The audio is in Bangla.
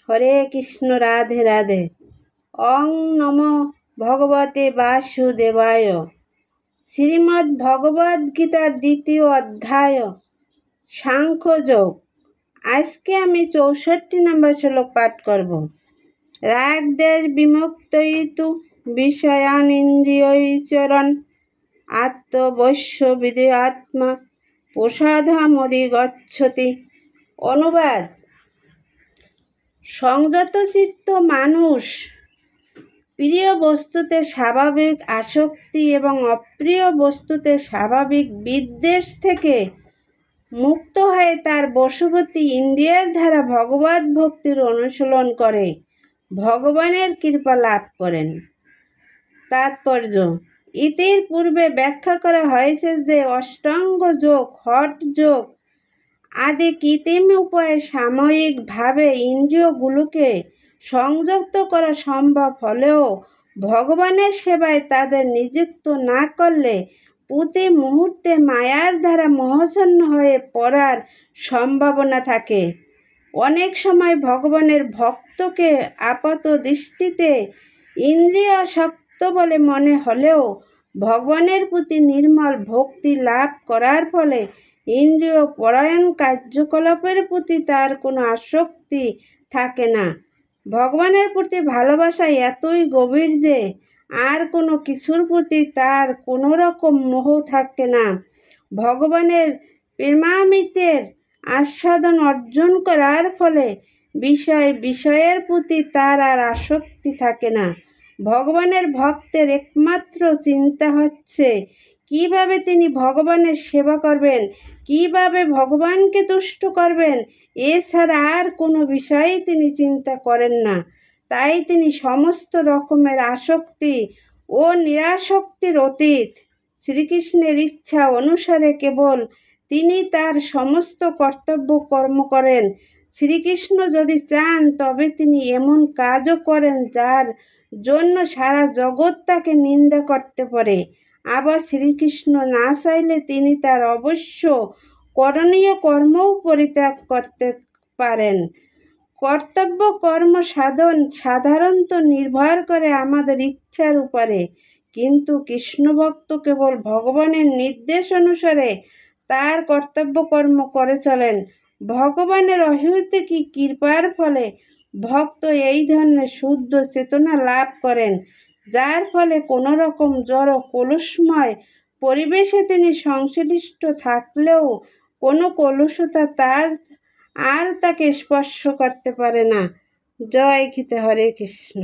হরে কৃষ্ণ, রাধে রাধে। ওং নমো ভগবতে বাসুদেবায়। শ্রীমদ্ ভগবদ গীতার ২য় অধ্যায়, সাংখ্যযোগ। আজকে আমি ৬৪ নম্বর শ্লোক পাঠ করব। রাগ দেশ বিমুক্তইতু বিষয়ান ইন্দ্রিয়ৈচরণ আত্মবশ্য বিধি আত্মা প্রসাদমধিগচ্ছতি। অনুবাদ: সংযত চিত্ত মানুষ প্রিয় বস্তুতে স্বাভাবিক আসক্তি এবং অপ্রিয় বস্তুতে স্বাভাবিক বিদ্বেষ থেকে মুক্ত হয়ে তার বশবর্তী ইন্দ্রিয়ের দ্বারা ভগবত ভক্তির অনুশীলন করে ভগবানের কৃপা লাভ করেন। তাৎপর্য: ইতির পূর্বে ব্যাখ্যা করা হয়েছে যে অষ্টাঙ্গ যোগ, হঠ যোগ আদি কৃত্রিম উপায়ে সাময়িকভাবে ইন্দ্রিয়গুলোকে সংযত করা সম্ভব হলেও ভগবানের সেবায় তাদের নিযুক্ত না করলে প্রতি মুহূর্তে মায়ার দ্বারা মোহাচ্ছন্ন হয়ে পড়ার সম্ভাবনা থাকে। অনেক সময় ভগবানের ভক্তকে আপাত দৃষ্টিতে ইন্দ্রিয়াসক্ত বলে মনে হলেও ভগবানের প্রতি নির্মল ভক্তি লাভ করার ফলে ইন্দ্রিয় পরায়ণ কার্যকলাপের প্রতি তার কোনো আসক্তি থাকে না। ভগবানের প্রতি ভালোবাসা এতই গভীর যে আর কোনো কিছুর প্রতি তার কোনো রকম মোহ থাকে না। ভগবানের প্রেমামৃতের আস্বাদন অর্জন করার ফলে বিষয়ের প্রতি তার আর আসক্তি থাকে না। ভগবানের ভক্তের একমাত্র চিন্তা হচ্ছে কিভাবে তিনি ভগবানের সেবা করবেন, কিভাবে ভগবানকে তুষ্ট করবেন। এছাড়া আর কোনো বিষয়েই তিনি চিন্তা করেন না। তাই তিনি সমস্ত রকমের আসক্তি ও নিরাসক্তির অতীত। শ্রীকৃষ্ণের ইচ্ছা অনুসারে কেবল তিনি তার সমস্ত কর্তব্য কর্ম করেন। শ্রীকৃষ্ণ যদি চান তবে তিনি এমন কাজও করেন যার জন্য সারা জগৎ তাকে নিন্দা করতে পারে। আবার শ্রীকৃষ্ণ না চাইলে তিনি তার অবশ্য করণীয় কর্মও পরিত্যাগ করতে পারেন। কর্তব্য কর্ম সাধারণত নির্ভর করে আমাদের ইচ্ছার উপরে, কিন্তু কৃষ্ণভক্ত কেবল ভগবানের নির্দেশ অনুসারে তার কর্তব্য কর্ম করে চলেন। ভগবানের অহেতুক কৃপার ফলে ভক্ত এই ধরনের শুদ্ধ চেতনা লাভ করেন, যার ফলে কোনো রকম জড় কলুষময় পরিবেশে তিনি সংশ্লিষ্ট থাকলেও কোনো কলুষতা তাকে স্পর্শ করতে পারে না। জয় গীতা। হরে কৃষ্ণ।